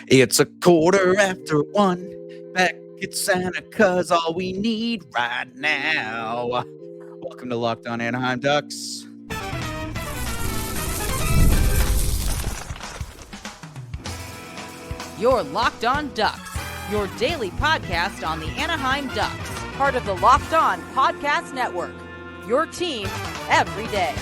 It's a quarter after one. Beckett Sennecke's all we need right now. Welcome to Locked On Anaheim Ducks. You're Locked On Ducks, your daily podcast on the Anaheim Ducks, part of the Locked On Podcast Network, your team every day.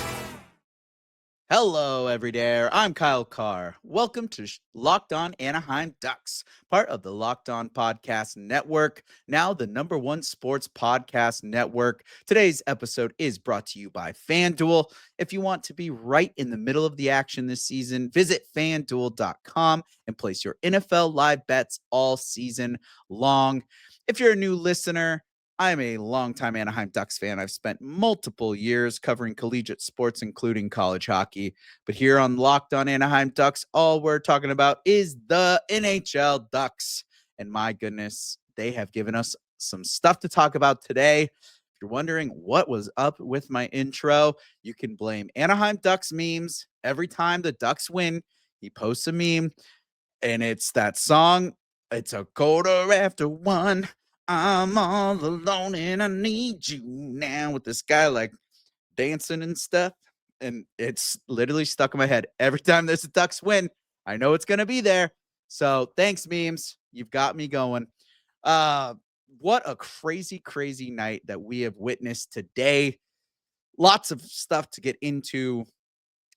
Hello, everyday. I'm Kyle Carr. Welcome to Locked On Anaheim Ducks, part of the Locked On Podcast Network, now the #1 sports podcast network. Today's episode is brought to you by FanDuel. If you want to be right in the middle of the action this season, visit FanDuel.com and place your NFL live bets all season long. If you're a new listener, I'm a longtime Anaheim Ducks fan. I've spent multiple years covering collegiate sports, including college hockey. But here on Locked On Anaheim Ducks, all we're talking about is the NHL Ducks. And my goodness, they have given us some stuff to talk about today. If you're wondering what was up with my intro, you can blame Anaheim Ducks memes. Every time the Ducks win, he posts a meme, and it's that song, "It's a quarter after one. I'm all alone and I need you now," with this guy like dancing and stuff. And it's literally stuck in my head. Every time there's a Ducks win, I know it's going to be there. So thanks, memes. You've got me going. What a crazy, crazy night that we have witnessed today. Lots of stuff to get into.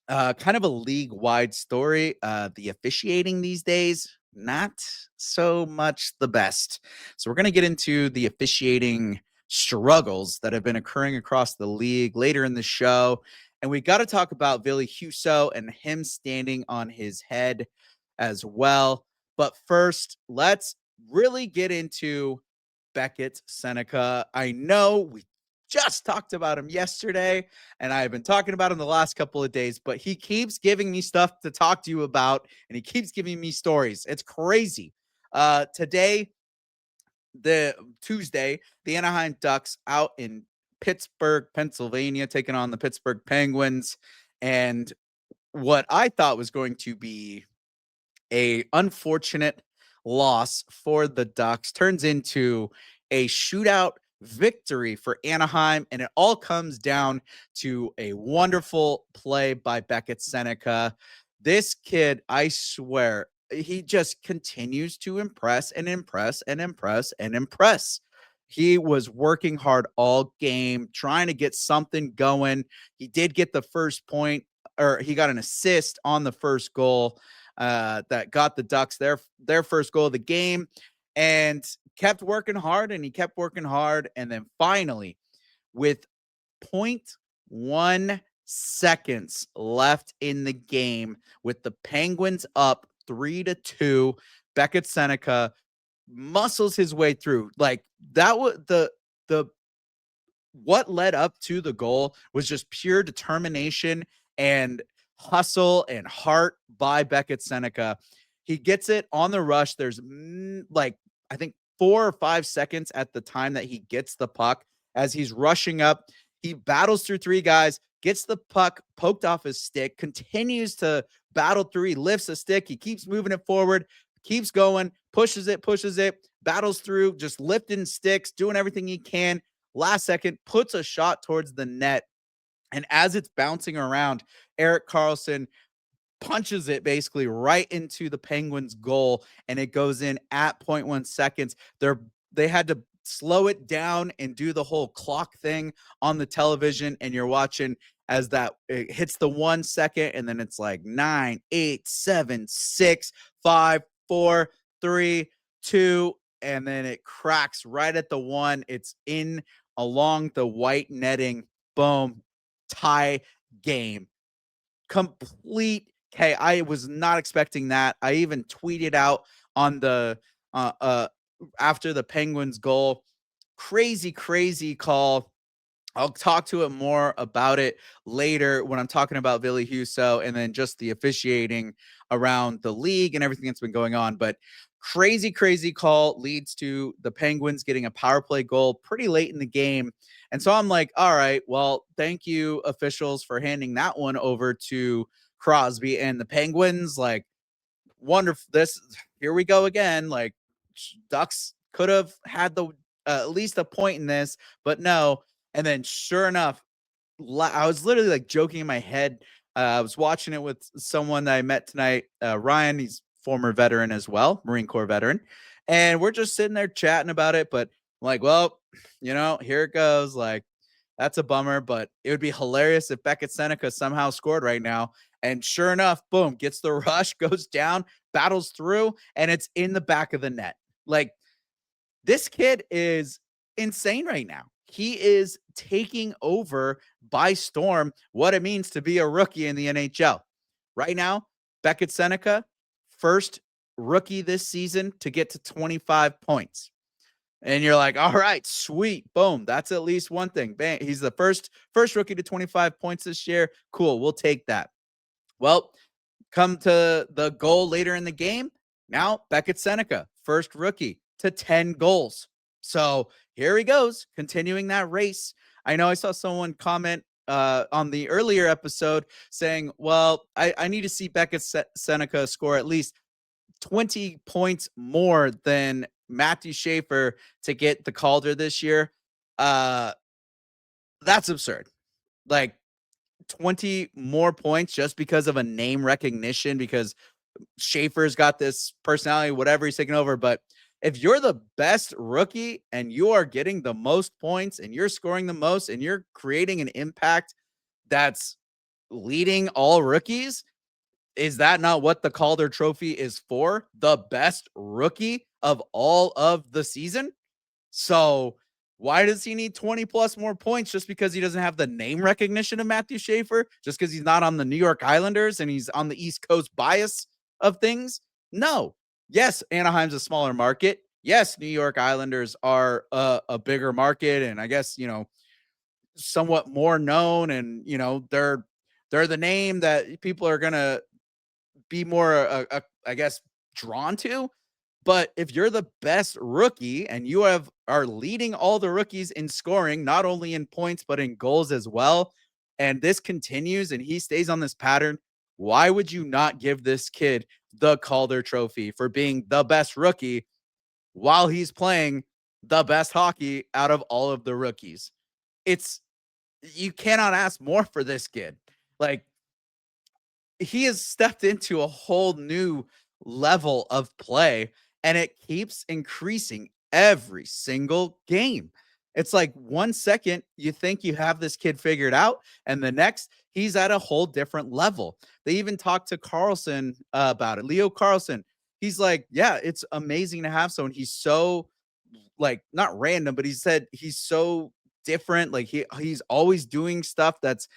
Kind of a league-wide story. The officiating these days, not so much the best. So we're going to get into the officiating struggles that have been occurring across the league later in the show. And we got to talk about Ville Husso and him standing on his head as well. But first, let's really get into Beckett Sennecke. I know we just talked about him yesterday, and I've been talking about him the last couple of days, but he keeps giving me stuff to talk to you about, and he keeps giving me stories. It's crazy. Today, the Tuesday, the Anaheim Ducks out in Pittsburgh, Pennsylvania, taking on the Pittsburgh Penguins, and what I thought was going to be a unfortunate loss for the Ducks turns into a shootout victory for Anaheim, and it all comes down to a wonderful play by Beckett Sennecke. This kid, I swear, he just continues to impress and impress and impress and impress. He was working hard all game, trying to get something going. He did get the first point, or he got an assist on the first goal that got the Ducks their first goal of the game, and kept working hard, and he kept working hard. And then finally, with 0.1 seconds left in the game, with the Penguins up 3-2, Beckett Sennecke muscles his way through. Like, that was the what led up to the goal was just pure determination and hustle and heart by Beckett Sennecke. He gets it on the rush. There's I think 4 or 5 seconds at the time that he gets the puck. As he's rushing up, he battles through 3 guys, gets the puck poked off his stick, continues to battle through. He lifts a stick. He keeps moving it forward, keeps going, pushes it, battles through, just lifting sticks, doing everything he can. Last second, puts a shot towards the net. And as it's bouncing around, Erik Karlsson punches it basically right into the Penguins' goal, and it goes in at 0.1 seconds. They had to slow it down and do the whole clock thing on the television, and you're watching as it hits the 1 second, and then it's like 9, 8, 7, 6, 5, 4, 3, 2, and then it cracks right at the 1. It's in along the white netting. Boom. Tie game. Complete. Okay, I was not expecting that. I even tweeted out on the after the Penguins goal. Crazy call. I'll talk to it more about it later when I'm talking about Ville Husso and then just the officiating around the league and everything that's been going on. But crazy call leads to the Penguins getting a power play goal pretty late in the game. And so I'm like, all right, well, thank you, officials, for handing that one over to Crosby and the Penguins. Like, wonderful. This Here we go again. Like Ducks could have had the at least a point in this, but no. And then sure enough, I was literally like joking in my head. I was watching it with someone that I met tonight, Ryan. He's former veteran as well, Marine Corps veteran, and we're just sitting there chatting about it. But I'm like, well, here it goes. Like that's a bummer, but it would be hilarious if Beckett Sennecke somehow scored right now. And sure enough, boom, gets the rush, goes down, battles through, and it's in the back of the net. Like this kid is insane right now. He is taking over by storm what it means to be a rookie in the NHL. Right now, Beckett Sennecke, first rookie this season to get to 25 points. And you're like, all right, sweet, boom. That's at least one thing. Bang. He's the first rookie to 25 points this year. Cool, we'll take that. Well, come to the goal later in the game. Now, Beckett Sennecke, first rookie to 10 goals. So here he goes, continuing that race. I know I saw someone comment on the earlier episode saying, well, I need to see Beckett Sennecke score at least 20 points more than Matthew Schaefer to get the Calder this year. That's absurd. Like 20 more points just because of a name recognition, because Schaefer's got this personality, whatever he's taking over. But if you're the best rookie and you are getting the most points and you're scoring the most and you're creating an impact that's leading all rookies, is that not what the Calder Trophy is for? The best rookie of all of the season? So why does he need 20 plus more points just because he doesn't have the name recognition of Matthew Schaefer? Just because he's not on the New York Islanders and he's on the East Coast bias of things? No. Yes, Anaheim's a smaller market. Yes, New York Islanders are a bigger market, and I guess somewhat more known, and they're the name that people are gonna be more, I guess, drawn to. But if you're the best rookie and you are leading all the rookies in scoring, not only in points but in goals as well, and this continues and he stays on this pattern, why would you not give this kid the Calder Trophy for being the best rookie while he's playing the best hockey out of all of the rookies? It's You cannot ask more for this kid. Like he has stepped into a whole new level of play and it keeps increasing every single game. It's like 1 second you think you have this kid figured out, and the next he's at a whole different level. They even talked to Carlsson about it. Leo Carlsson, he's like, yeah, it's amazing to have someone. He's so like not random, but he said he's so different. Like he's always doing stuff that's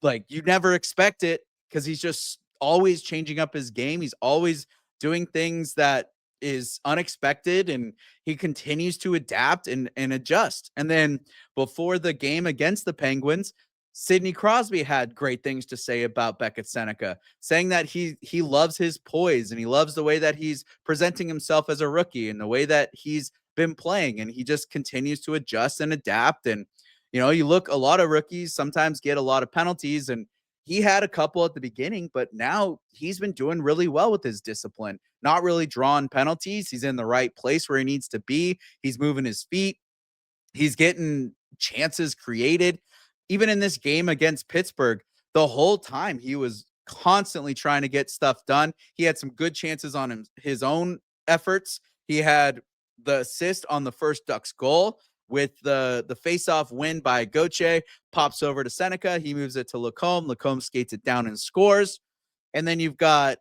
like you never expect it because he's just always changing up his game. He's always doing things that is unexpected and he continues to adapt and adjust. And then before the game against the Penguins, Sidney Crosby had great things to say about Beckett Sennecke, saying that he loves his poise and he loves the way that he's presenting himself as a rookie and the way that he's been playing, and he just continues to adjust and adapt. And you look, a lot of rookies sometimes get a lot of penalties, and he had a couple at the beginning, but now he's been doing really well with his discipline, not really drawing penalties. He's in the right place where he needs to be. He's moving his feet. He's getting chances created. Even in this game against Pittsburgh, the whole time he was constantly trying to get stuff done. He had some good chances on his own efforts. He had the assist on the first Ducks goal with the face-off win by Kjer, pops over to Sennecke. He moves it to Lacombe. Lacombe skates it down and scores. And then you've got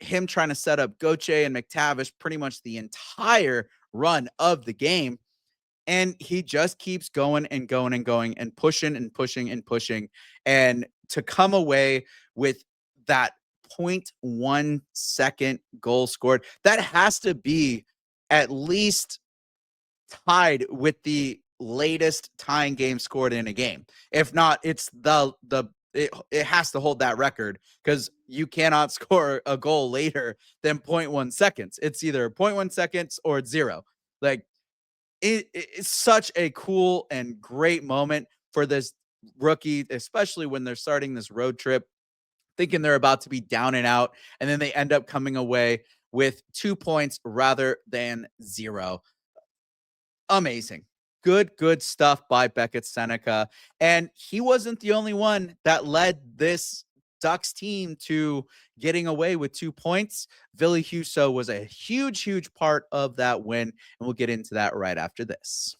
him trying to set up Kjer and McTavish pretty much the entire run of the game. And he just keeps going and going and going and pushing and pushing and pushing. And to come away with that 0.1 second goal scored, that has to be at least tied with the latest tying game scored in a game. If not, it's it has to hold that record because you cannot score a goal later than 0.1 seconds. It's either 0.1 seconds or it's zero. Like it's such a cool and great moment for this rookie, especially when they're starting this road trip. thinking they're about to be down and out, and then they end up coming away with 2 points rather than 0. Amazing. Good stuff by Beckett Sennecke. And he wasn't the only one that led this Ducks team to getting away with 2 points. Ville Husso was a huge part of that win, and we'll get into that right after this.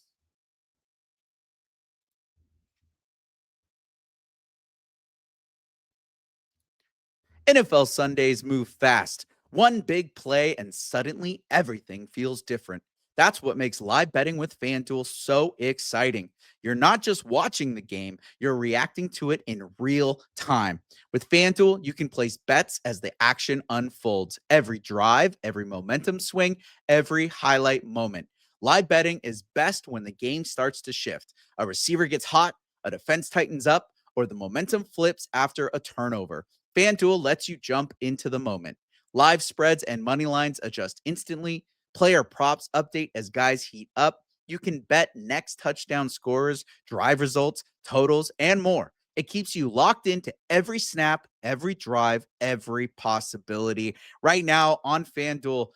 NFL Sundays move fast. One big play, and suddenly everything feels different. That's what makes live betting with FanDuel so exciting. You're not just watching the game, you're reacting to it in real time. With FanDuel, you can place bets as the action unfolds. Every drive, every momentum swing, every highlight moment. Live betting is best when the game starts to shift. A receiver gets hot, a defense tightens up, or the momentum flips after a turnover. FanDuel lets you jump into the moment. Live spreads and money lines adjust instantly. Player props update as guys heat up. You can bet next touchdown scorers, drive results, totals, and more. It keeps you locked into every snap, every drive, every possibility. Right now on FanDuel,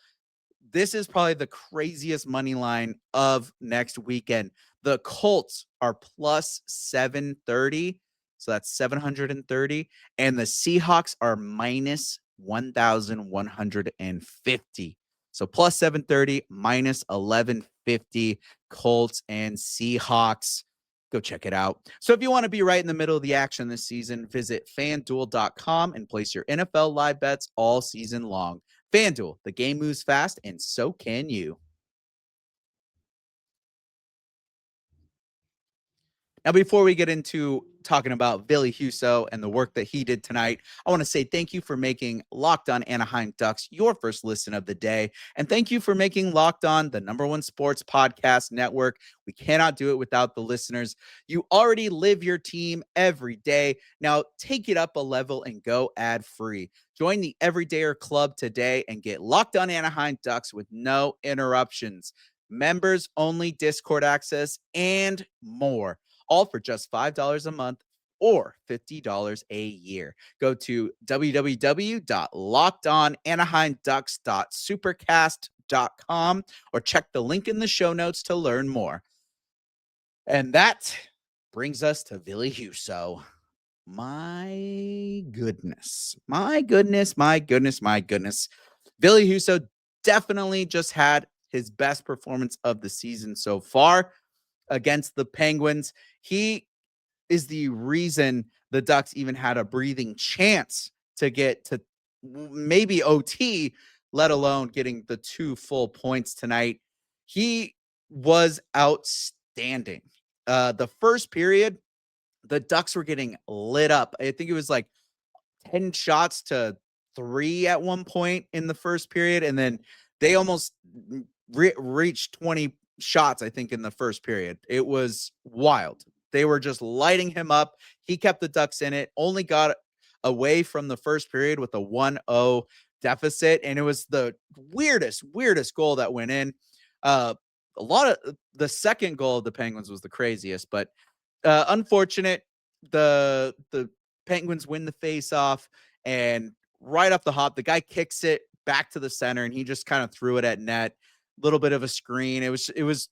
this is probably the craziest money line of next weekend. The Colts are plus 730. So that's 730. And the Seahawks are minus 1,150. So plus 730, minus 1150, Colts and Seahawks. Go check it out. So if you want to be right in the middle of the action this season, visit fanduel.com and place your NFL live bets all season long. FanDuel, the game moves fast, and so can you. Now, before we get into talking about Ville Husso and the work that he did tonight, I want to say thank you for making Locked On Anaheim Ducks your first listen of the day. And thank you for making Locked On the #1 sports podcast network. We cannot do it without the listeners. You already live your team every day. Now, take it up a level and go ad free. Join the Everydayer Club today and get Locked On Anaheim Ducks with no interruptions, members only Discord access, and more. All for just $5 a month or $50 a year. Go to www.lockedonanaheimducks.supercast.com or check the link in the show notes to learn more. And that brings us to Ville Husso. My goodness. Ville Husso definitely just had his best performance of the season so far against the Penguins. He is the reason the Ducks even had a breathing chance to get to maybe OT, let alone getting the 2 full points tonight. He was outstanding. The first period, the Ducks were getting lit up. I think it was like 10 shots to 3 at one point in the first period, and then they almost reached 20 shots, I think, in the first period. It was wild. They were just lighting him up. He kept the Ducks in it, only got away from the first period with a 1-0 deficit, and it was the weirdest goal that went in. A lot of the second goal of the Penguins was the craziest, but unfortunate. The Penguins win the face-off, and right off the hop, the guy kicks it back to the center, and he just kind of threw it at net. Little bit of a screen. It was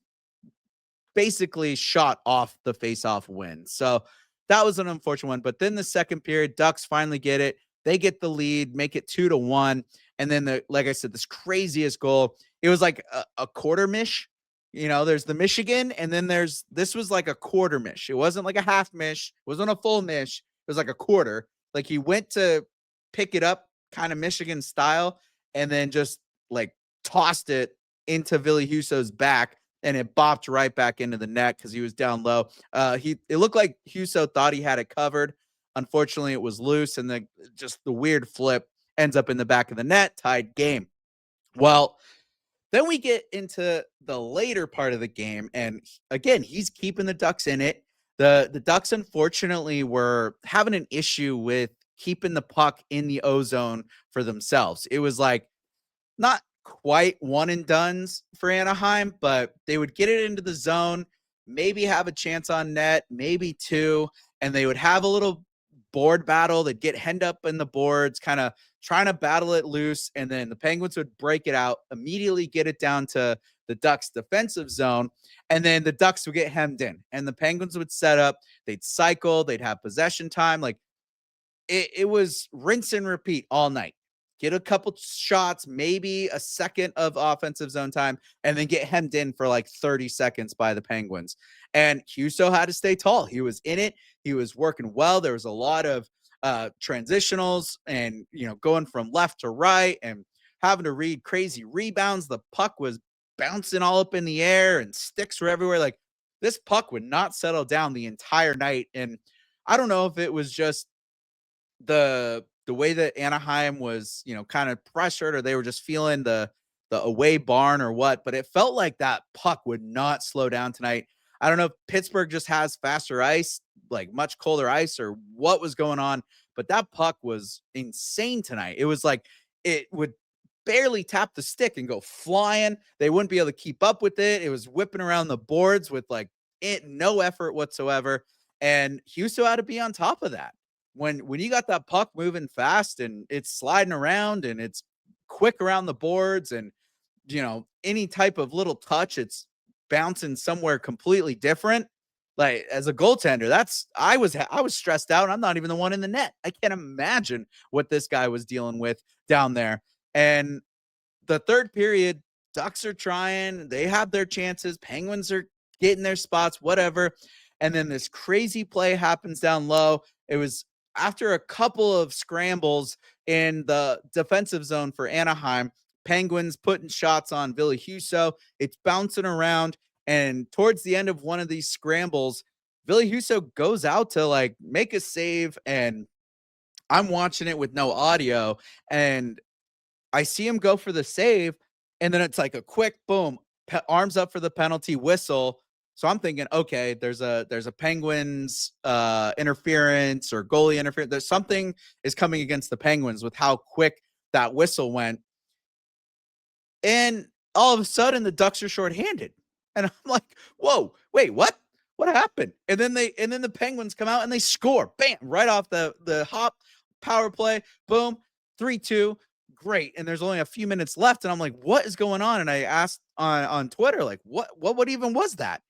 basically shot off the face-off win. So that was an unfortunate one. But then the second period, Ducks finally get it. They get the lead, make it 2-1. And then like I said, this craziest goal. It was like a quarter mish. You know, there's the Michigan, and then this was like a quarter mish. It wasn't like a half mish. It wasn't a full mish. It was like a quarter. Like he went to pick it up kind of Michigan style and then just like tossed it into Ville Husso's back, and it bopped right back into the net because he was down low. It looked like Husso thought he had it covered. Unfortunately, it was loose, and then just the weird flip ends up in the back of the net, tied game. Well, then we get into the later part of the game, and again, he's keeping the Ducks in it. The Ducks, unfortunately, were having an issue with keeping the puck in the O zone for themselves. It was like not quite one and dones for Anaheim, but they would get it into the zone, maybe have a chance on net, maybe 2, and they would have a little board battle. They'd get hemmed up in the boards, kind of trying to battle it loose. And then the Penguins would break it out, immediately get it down to the Ducks defensive zone. And then the Ducks would get hemmed in and the Penguins would set up. They'd cycle, they'd have possession time. Like it was rinse and repeat all night. Get a couple shots, maybe a second of offensive zone time, and then get hemmed in for like 30 seconds by the Penguins. And Husso had to stay tall. He was in it. He was working well. There was a lot of transitionals and, going from left to right and having to read crazy rebounds. The puck was bouncing all up in the air and sticks were everywhere. Like this puck would not settle down the entire night. And I don't know if it was just the way that Anaheim was, kind of pressured or they were just feeling the away barn or what, but it felt like that puck would not slow down tonight. I don't know if Pittsburgh just has faster ice, like much colder ice or what was going on, but that puck was insane tonight. It was like it would barely tap the stick and go flying. They wouldn't be able to keep up with it. It was whipping around the boards with like no effort whatsoever. And Houston had to be on top of that when you got that puck moving fast and it's sliding around and it's quick around the boards and any type of little touch, it's bouncing somewhere completely different. Like as a goaltender, I was stressed out. And I'm not even the one in the net. I can't imagine what this guy was dealing with down there. And the third period, Ducks are trying. They have their chances. Penguins are getting their spots, whatever. And then this crazy play happens down low. It was after a couple of scrambles in the defensive zone for Anaheim. Penguins putting shots on Ville Husso. It's bouncing around. And towards the end of one of these scrambles, Ville Husso goes out to like make a save. And I'm watching it with no audio. And I see him go for the save. And then it's like a quick boom, arms up for the penalty whistle. So I'm thinking, okay, there's a Penguins interference or goalie interference. There's something is coming against the Penguins with how quick that whistle went. And all of a sudden the Ducks are shorthanded. And I'm like, whoa, wait, what? What happened? And then the Penguins come out and they score. Bam, right off the hop power play. Boom, 3-2. Great. And there's only a few minutes left. And I'm like, what is going on? And I asked on Twitter, like, what even was that?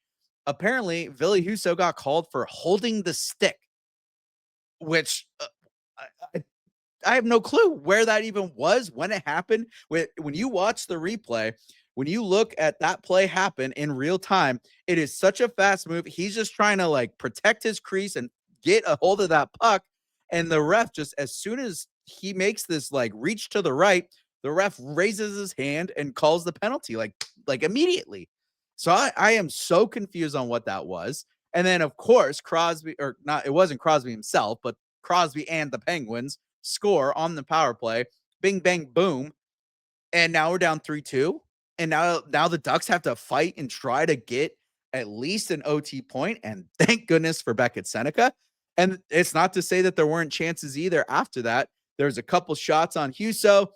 Apparently, Ville Husso got called for holding the stick, which I have no clue where that even was, when it happened. When you watch the replay, when you look at that play happen in real time, it is such a fast move. He's just trying to like protect his crease and get a hold of that puck. And the ref just, as soon as he makes this like reach to the right, the ref raises his hand and calls the penalty like immediately. So I am so confused on what that was. And then of course Crosby, or not, it wasn't Crosby himself, but Crosby and the Penguins score on the power play. Bing, bang, boom. And now we're down 3-2. And now the Ducks have to fight and try to get at least an OT point. And thank goodness for Beckett Sennecke. And it's not to say that there weren't chances either after that. There's a couple shots on Husso.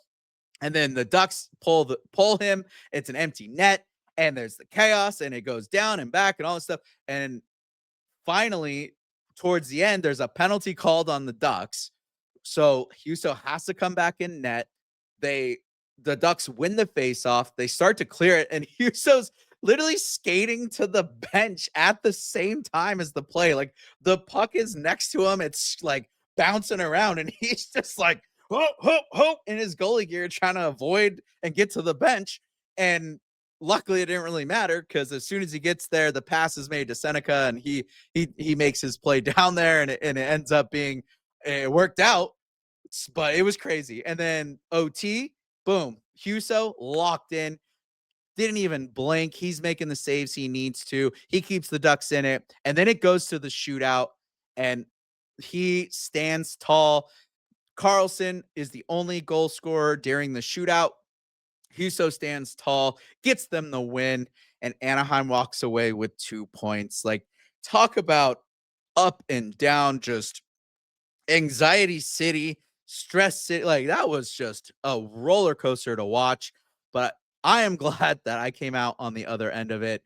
And then the Ducks pull him. It's an empty net. And there's the chaos. And it goes down and back and all this stuff. And finally, towards the end, there's a penalty called on the Ducks. So Husso has to come back in net. The Ducks win the faceoff. They start to clear it, and Husso's literally skating to the bench at the same time as the play. Like the puck is next to him. It's like bouncing around, and he's just like, ho, ho, ho, in his goalie gear, trying to avoid and get to the bench. And luckily it didn't really matter because as soon as he gets there, the pass is made to Sennecke and he makes his play down there and it ends up being, it worked out, but it was crazy. And then OT, boom, Husso locked in, didn't even blink. He's making the saves he needs to. He keeps the Ducks in it. And then it goes to the shootout and he stands tall. Carlsson is the only goal scorer during the shootout. Husso stands tall, gets them the win, and Anaheim walks away with 2 points. Like, talk about up and down, just anxiety city, stress city. Like, that was just a roller coaster to watch. But I am glad that I came out on the other end of it.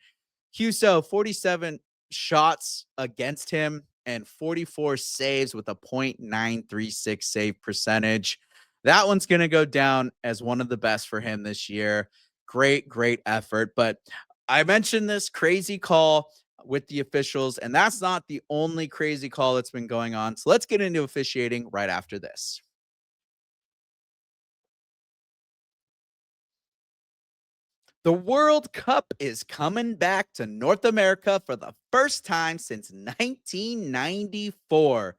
Husso, 47 shots against him. and 44 saves with a .936 save percentage. That one's going to go down as one of the best for him this year. Great effort. But I mentioned this crazy call with the officials, and that's not the only crazy call that's been going on. So let's get into officiating right after this. The World Cup is coming back to North America for the first time since 1994.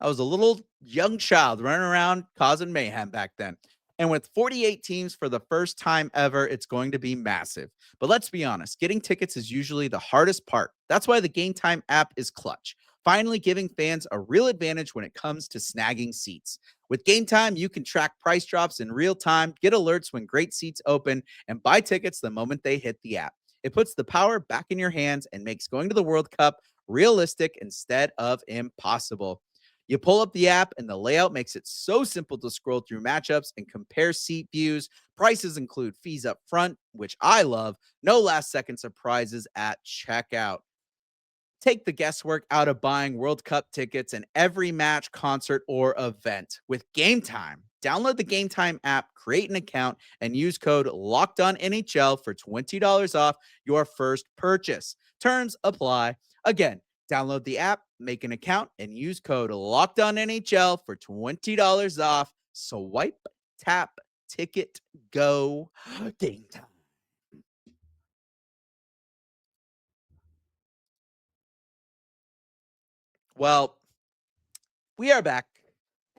I was a little young child running around causing mayhem back then. And with 48 teams for the first time ever, it's going to be massive. But let's be honest, getting tickets is usually the hardest part. That's why the Game Time app is clutch, finally giving fans a real advantage when it comes to snagging seats. With Game Time, you can track price drops in real time, get alerts when great seats open, and buy tickets the moment they hit the app. It puts the power back in your hands and makes going to the World Cup realistic instead of impossible. You pull up the app, and the layout makes it so simple to scroll through matchups and compare seat views. Prices include fees up front, which I love, no last second surprises at checkout. Take the guesswork out of buying World Cup tickets and every match, concert, or event with Game Time. Download the Game Time app, create an account, and use code LOCKEDONNHL for $20 off your first purchase. Terms apply. Again, download the app, make an account, and use code LOCKEDONNHL for $20 off. Swipe, tap, ticket, go. Game Time. Well, we are back,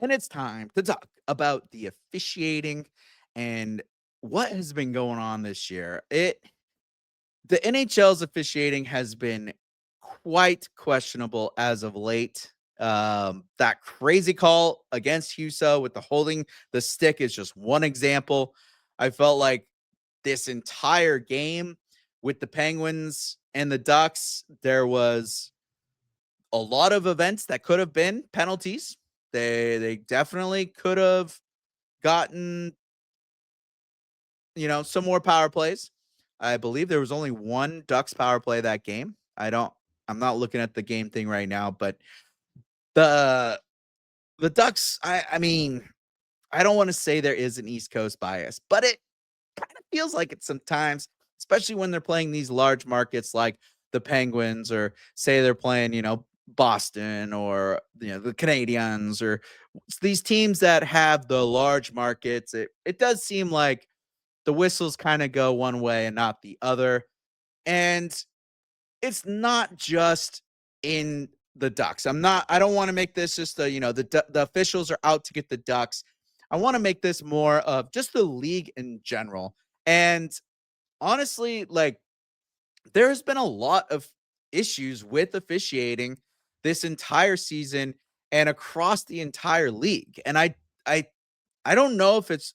and it's time to talk about the officiating and what has been going on this year. The NHL's officiating has been quite questionable as of late. That crazy call against Husso with the holding the stick is just one example. I felt like this entire game with the Penguins and the Ducks, there was a lot of events that could have been penalties. They definitely could have gotten, some more power plays. I believe there was only one Ducks power play that game. I'm not looking at the game thing right now, but the the Ducks, I mean, I don't want to say there is an East Coast bias, but it kind of feels like it sometimes, especially when they're playing these large markets like the Penguins, or say they're playing, Boston, or the Canadians, or these teams that have the large markets. It does seem like the whistles kind of go one way and not the other. And it's not just in the Ducks. I don't want to make this just the officials are out to get the Ducks. I want to make this more of just the league in general. And honestly, like, there's been a lot of issues with officiating this entire season and across the entire league. And I I don't know if it's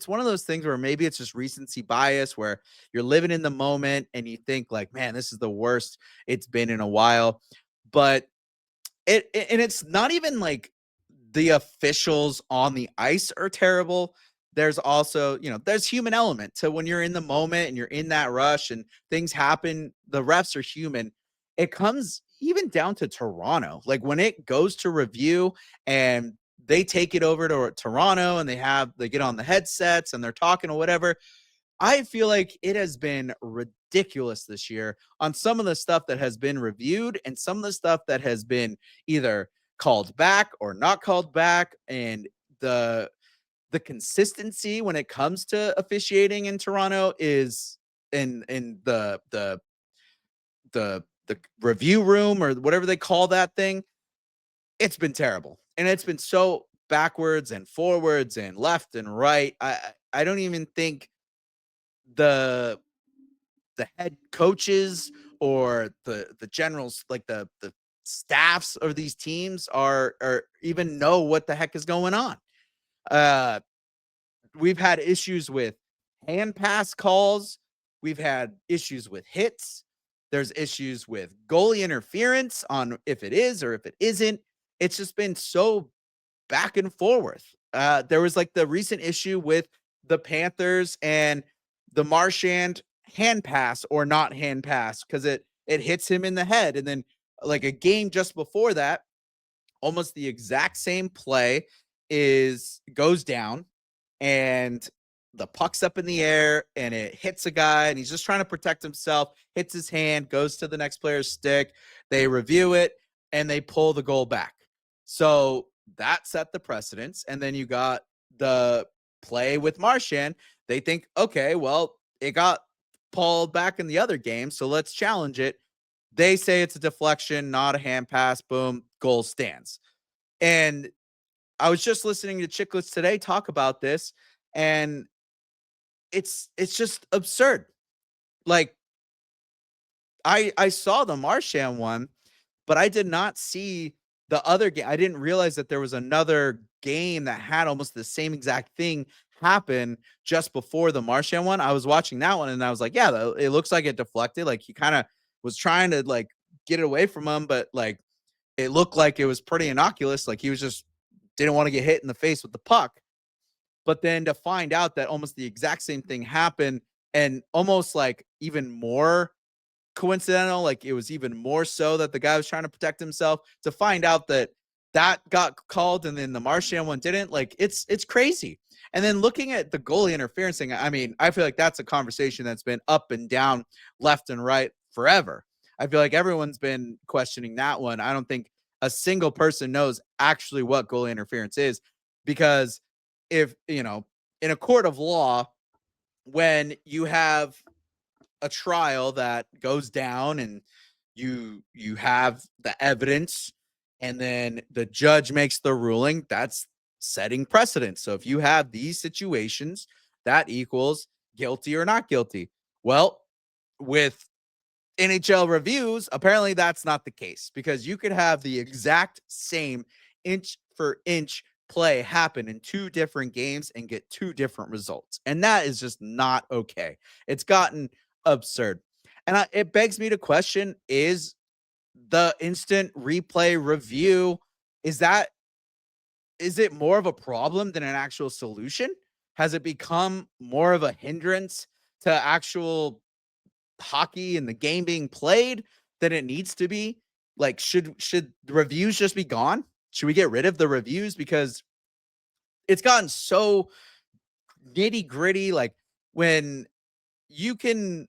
one of those things where maybe it's just recency bias, where you're living in the moment and you think like, man, this is the worst it's been in a while. But and it's not even like the officials on the ice are terrible. There's also, there's human element to when you're in the moment and you're in that rush and things happen. The refs are human. It comes even down to Toronto. Like when it goes to review and they take it over to Toronto and they get on the headsets and they're talking or whatever. I feel like it has been ridiculous this year on some of the stuff that has been reviewed and some of the stuff that has been either called back or not called back. And the consistency when it comes to officiating in Toronto is in the review room or whatever they call that thing. It's been terrible. And it's been so backwards and forwards and left and right. I don't even think the the head coaches or the generals, like the staffs of these teams are even know what the heck is going on. Uh we've had issues with hand pass calls. We've had issues with hits. There's issues with goalie interference on if it is or if it isn't. It's just been so back and forth. There was like the recent issue with the Panthers and the Marchand hand pass or not hand pass because it hits him in the head, and then like a game just before that, almost the exact same play goes down, and the puck's up in the air and it hits a guy and he's just trying to protect himself, hits his hand, goes to the next player's stick. They review it and they pull the goal back. So that set the precedence. And then you got the play with Marchand. They think, okay, well, it got pulled back in the other game, so let's challenge it. They say it's a deflection, not a hand pass. Boom, goal stands. And I was just listening to Chicklets today talk about this, and it's just absurd. Like, I saw the Marchand one, but I did not see the other game. I didn't realize that there was another game that had almost the same exact thing happen just before the Marchand one. I was watching that one and I was like, yeah, it looks like it deflected. Like, he kind of was trying to like get it away from him, but like it looked like it was pretty innocuous. Like, he was just didn't want to get hit in the face with the puck. But then to find out that almost the exact same thing happened, and almost like even more coincidental, like it was even more so that the guy was trying to protect himself, to find out that that got called and then the Marchand one didn't, like it's crazy. And then looking at the goalie interference thing, I mean, I feel like that's a conversation that's been up and down, left and right forever. I feel like everyone's been questioning that one. I don't think a single person knows actually what goalie interference is, because if, in a court of law, when you have a trial that goes down and you have the evidence and then the judge makes the ruling, that's setting precedent. So if you have these situations, that equals guilty or not guilty. Well, with NHL reviews, apparently that's not the case, because you could have the exact same inch for inch play happen in two different games and get two different results. And that is just not okay. It's gotten absurd. And it begs me to question, is the instant replay review, is it more of a problem than an actual solution? Has it become more of a hindrance to actual hockey and the game being played than it needs to be? Like, should the reviews just be gone? Should we get rid of the reviews? Because it's gotten so nitty gritty. Like, when you can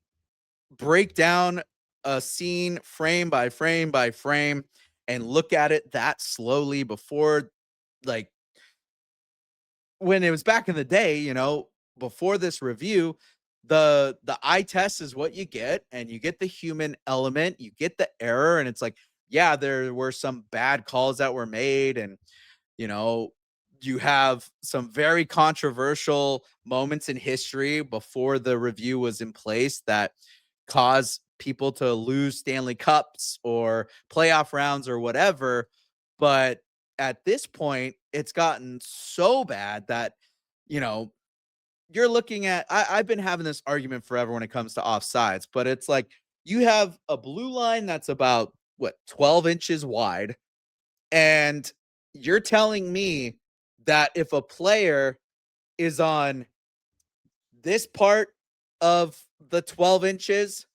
break down a scene frame by frame by frame and look at it that slowly before, like, when it was back in the day, before this review, the eye test is what you get, and you get the human element, you get the error, and it's like, yeah, there were some bad calls that were made, and you know, you have some very controversial moments in history before the review was in place that caused people to lose Stanley Cups or playoff rounds or whatever. But at this point, it's gotten so bad that, you know, you're looking at, I've been having this argument forever when it comes to offsides, but it's like you have a blue line that's about 12 inches wide, and you're telling me that if a player is on this part of the 12 inches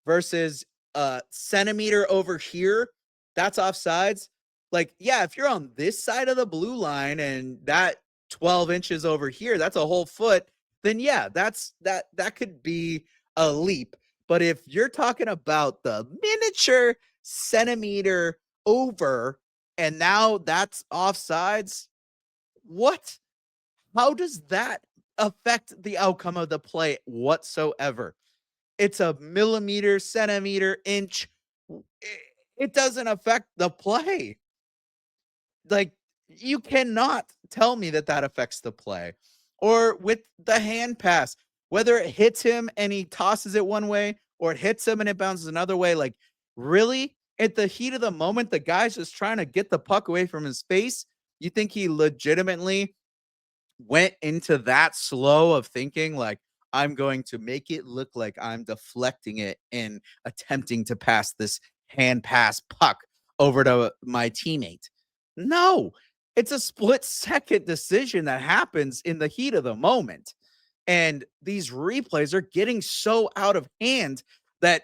versus a centimeter over here, that's offsides. Like, yeah, if you're on this side of the blue line and that 12 inches over here, that's a whole foot, then yeah, that could be a leap. But if you're talking about the miniature centimeter over and now that's offsides, what? How does that affect the outcome of the play whatsoever? It's a millimeter, centimeter, inch. It doesn't affect the play. Like, you cannot tell me that that affects the play. Or with the hand pass, whether it hits him and he tosses it one way or it hits him and it bounces another way. Like, really? At the heat of the moment, the guy's just trying to get the puck away from his face. You think he legitimately went into that slow of thinking, like, I'm going to make it look like I'm deflecting it and attempting to pass this hand pass puck over to my teammate? No, it's a split second decision that happens in the heat of the moment. And these replays are getting so out of hand that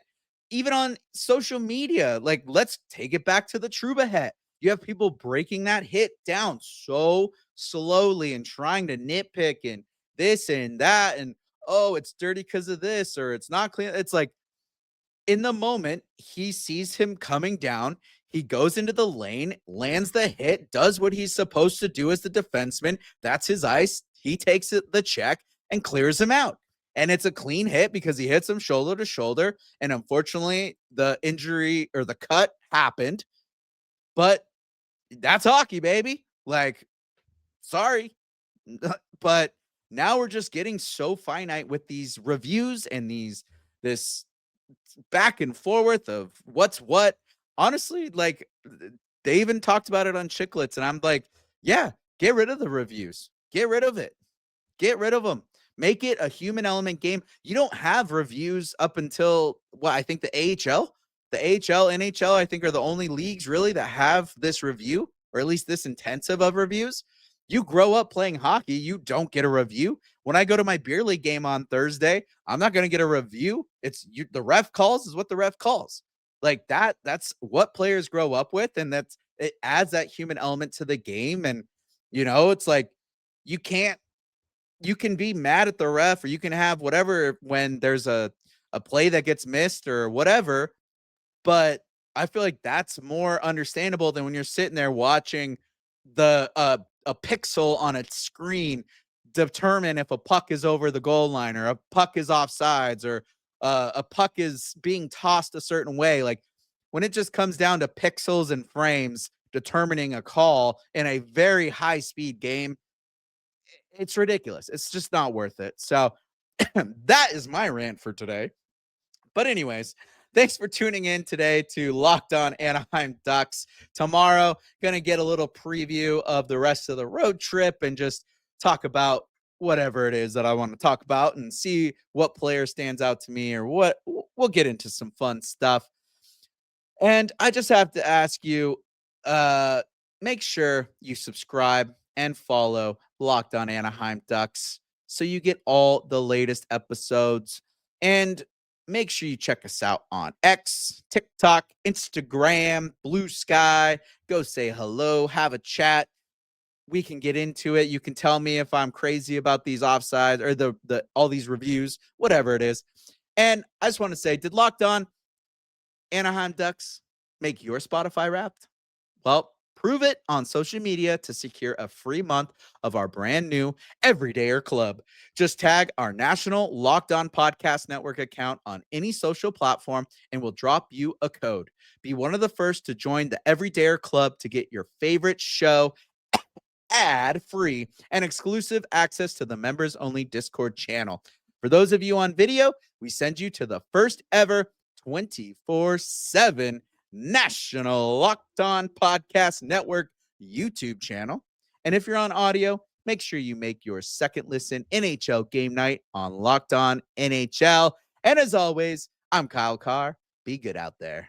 even on social media, like let's take it back to the Truba hit. You have people breaking that hit down so slowly and trying to nitpick and this and that and oh, it's dirty because of this or it's not clean. It's like in the moment, he sees him coming down. He goes into the lane, lands the hit, does what he's supposed to do as the defenseman. That's his ice. He takes it, the check and clears him out. And it's a clean hit because he hits him shoulder to shoulder. And unfortunately, the injury or the cut happened. But that's hockey, baby. Like, sorry. But now we're just getting so finite with these reviews and this back and forth of what's what. Honestly, like they even talked about it on Chicklets, and I'm like, yeah, get rid of the reviews. Get rid of it. Get rid of them. Make it a human element game. You don't have reviews up until what I think the AHL, NHL, I think are the only leagues really that have this review, or at least this intensive of reviews. You grow up playing hockey, you don't get a review. When I go to my beer league game on Thursday, I'm not going to get a review. It's you, the ref calls is what the ref calls. Like that, that's what players grow up with, and that's it adds that human element to the game. And it's like you can't you can be mad at the ref or you can have whatever when there's a play that gets missed or whatever, but I feel like that's more understandable than when you're sitting there watching the a pixel on a screen determine if a puck is over the goal line or a puck is offsides or a puck is being tossed a certain way. Like when it just comes down to pixels and frames determining a call in a very high speed game, it's ridiculous. It's just not worth it. So that is my rant for today. But anyways, thanks for tuning in today to Locked On Anaheim Ducks. Tomorrow, gonna get a little preview of the rest of the road trip and just talk about whatever it is that I want to talk about and see what player stands out to me or what. We'll get into some fun stuff. And I just have to ask you, uh, make sure you subscribe and follow Locked On Anaheim Ducks so you get all the latest episodes. And make sure you check us out on X, TikTok, Instagram, Blue Sky. Go say hello, have a chat. We can get into it. You can tell me if I'm crazy about these offsides or the all these reviews, whatever it is. And I just want to say, did Locked On Anaheim Ducks make your Spotify Wrapped? Well, prove it on social media to secure a free month of our brand new Everydayer Club. Just tag our national Locked On Podcast Network account on any social platform and we'll drop you a code. Be one of the first to join the Everydayer Club to get your favorite show ad-free and exclusive access to the members-only Discord channel. For those of you on video, we send you to the first ever 24/7 National Locked On Podcast Network YouTube channel. And if you're on audio, make sure you make your second listen NHL game night on Locked On NHL. And as always, I'm Kyle Carr. Be good out there.